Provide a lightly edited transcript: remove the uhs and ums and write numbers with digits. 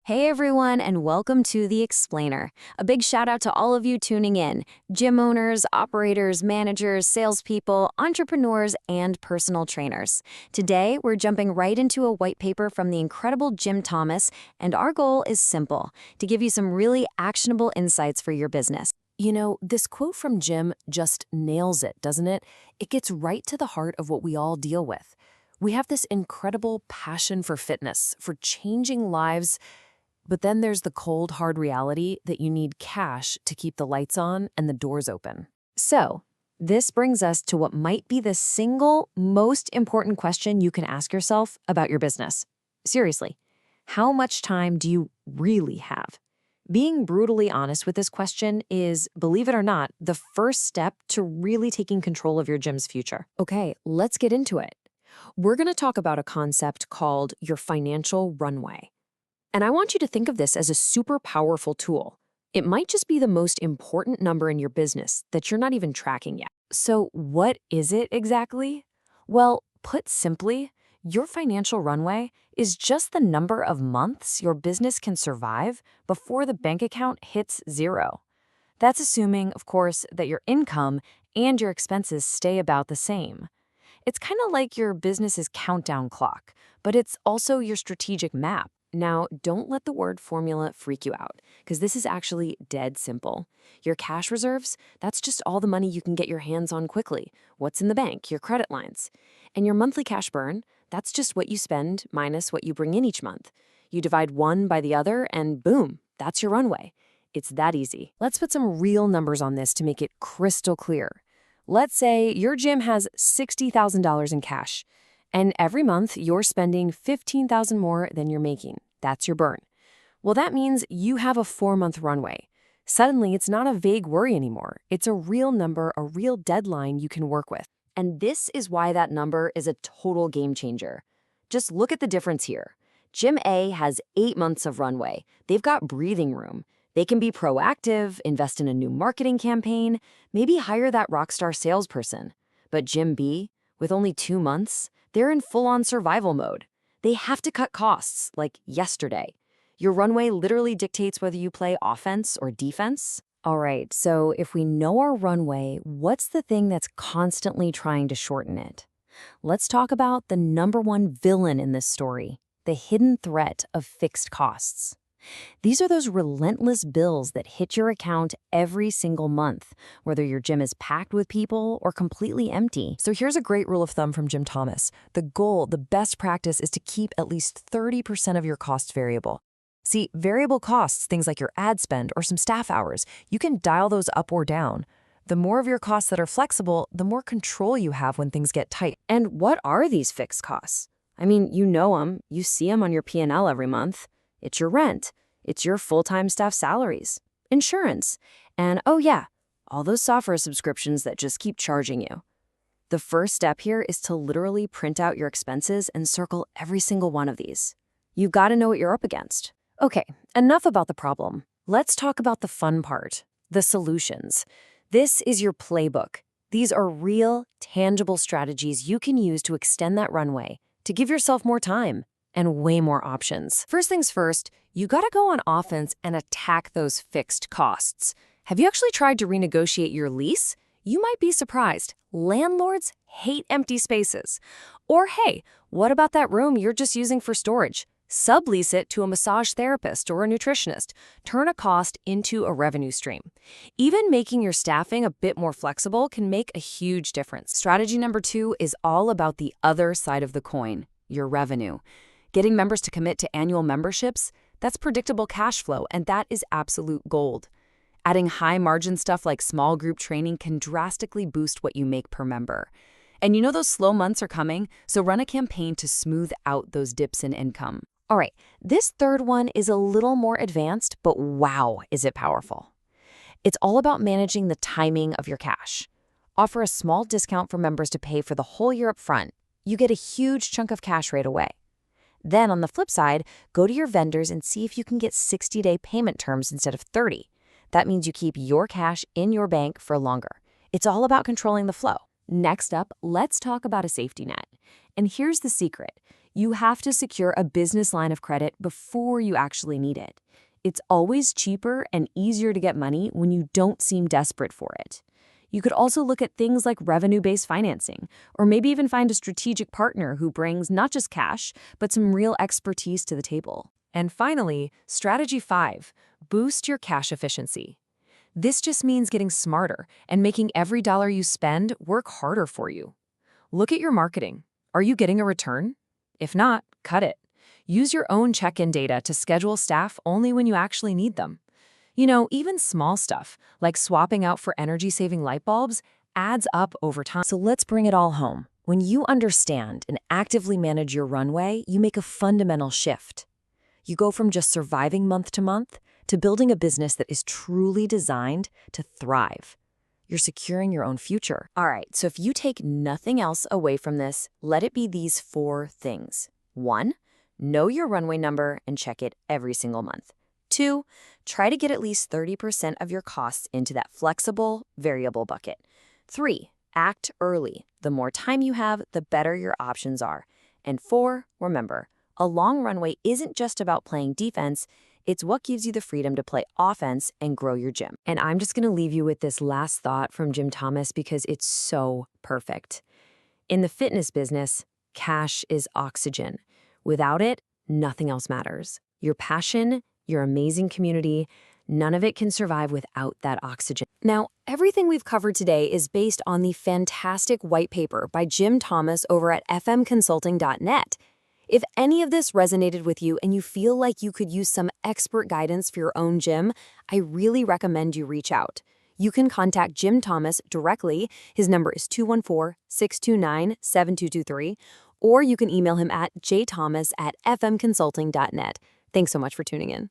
Hey everyone, and welcome to The Explainer. A big shout out to all of you tuning in: gym owners, operators, managers, salespeople, entrepreneurs, and personal trainers. Today, we're jumping right into a white paper from the incredible jthomas, and our goal is simple: to give you some really actionable insights for your business. You know, this quote from Jim just nails it, doesn't it? It gets right to the heart of what we all deal with. We have this incredible passion for fitness, for changing lives. But then there's the cold, hard reality that you need cash to keep the lights on and the doors open. So, this brings us to what might be the single most important question you can ask yourself about your business. Seriously, how much time do you really have? Being brutally honest with this question is, believe it or not, the first step to really taking control of your gym's future. Okay, let's get into it. We're going to talk about a concept called your financial runway. And I want you to think of this as a super powerful tool. It might just be the most important number in your business that you're not even tracking yet. So what is it exactly? Well, put simply, your financial runway is just the number of months your business can survive before the bank account hits zero. That's assuming, of course, that your income and your expenses stay about the same. It's kind of like your business's countdown clock, but it's also your strategic map. Now, don't let the word formula freak you out, because this is actually dead simple. Your cash reserves, that's just all the money you can get your hands on quickly. What's in the bank, your credit lines. And your monthly cash burn, that's just what you spend minus what you bring in each month. You divide one by the other, and boom, that's your runway. It's that easy. Let's put some real numbers on this to make it crystal clear. Let's say your gym has $60,000 in cash. And every month, you're spending $15,000 more than you're making. That's your burn. Well, that means you have a 4-month runway. Suddenly, it's not a vague worry anymore. It's a real number, a real deadline you can work with. And this is why that number is a total game changer. Just look at the difference here. Gym A has 8 months of runway. They've got breathing room. They can be proactive, invest in a new marketing campaign, maybe hire that rockstar salesperson. But Gym B, with only 2 months, they're in full-on survival mode. They have to cut costs, like yesterday. Your runway literally dictates whether you play offense or defense. All right, so if we know our runway, what's the thing that's constantly trying to shorten it? Let's talk about the number one villain in this story, the hidden threat of fixed costs. These are those relentless bills that hit your account every single month, whether your gym is packed with people or completely empty. So here's a great rule of thumb from jthomas. The goal, the best practice, is to keep at least 30% of your costs variable. See, variable costs, things like your ad spend or some staff hours, you can dial those up or down. The more of your costs that are flexible, the more control you have when things get tight. And what are these fixed costs? I mean, you know them, you see them on your P&L every month. It's your rent, it's your full-time staff salaries, insurance, and oh yeah, all those software subscriptions that just keep charging you. The first step here is to literally print out your expenses and circle every single one of these. You've got to know what you're up against. Okay, enough about the problem. Let's talk about the fun part, the solutions. This is your playbook. These are real, tangible strategies you can use to extend that runway, to give yourself more time and way more options. First things first, you gotta go on offense and attack those fixed costs. Have you actually tried to renegotiate your lease? You might be surprised. Landlords hate empty spaces. Or hey, what about that room you're just using for storage? Sublease it to a massage therapist or a nutritionist. Turn a cost into a revenue stream. Even making your staffing a bit more flexible can make a huge difference. Strategy number 2 is all about the other side of the coin, your revenue. Getting members to commit to annual memberships, that's predictable cash flow, and that is absolute gold. Adding high-margin stuff like small group training can drastically boost what you make per member. And you know those slow months are coming, so run a campaign to smooth out those dips in income. All right, this third one is a little more advanced, but wow, is it powerful. It's all about managing the timing of your cash. Offer a small discount for members to pay for the whole year up front. You get a huge chunk of cash right away. Then on the flip side, go to your vendors and see if you can get 60-day payment terms instead of 30. That means you keep your cash in your bank for longer. It's all about controlling the flow. Next up, let's talk about a safety net. And here's the secret. You have to secure a business line of credit before you actually need it. It's always cheaper and easier to get money when you don't seem desperate for it. You could also look at things like revenue-based financing, or maybe even find a strategic partner who brings not just cash, but some real expertise to the table. And finally, strategy 5, boost your cash efficiency. This just means getting smarter and making every dollar you spend work harder for you. Look at your marketing. Are you getting a return? If not, cut it. Use your own check-in data to schedule staff only when you actually need them. Even small stuff, like swapping out for energy-saving light bulbs, adds up over time. So let's bring it all home. When you understand and actively manage your runway, you make a fundamental shift. You go from just surviving month to month to building a business that is truly designed to thrive. You're securing your own future. All right, so if you take nothing else away from this, let it be these 4 things. 1, know your runway number and check it every single month. 2, try to get at least 30% of your costs into that flexible, variable bucket. 3, act early. The more time you have, the better your options are. And 4, remember, a long runway isn't just about playing defense, it's what gives you the freedom to play offense and grow your gym. And I'm just gonna leave you with this last thought from Jim Thomas because it's so perfect. In the fitness business, cash is oxygen. Without it, nothing else matters. Your passion, your amazing community, none of it can survive without that oxygen. Now, everything we've covered today is based on the fantastic white paper by Jim Thomas over at fmconsulting.net. If any of this resonated with you and you feel like you could use some expert guidance for your own gym, I really recommend you reach out. You can contact Jim Thomas directly. His number is 214-629-7223, or you can email him at jthomas@fmconsulting.net. Thanks so much for tuning in.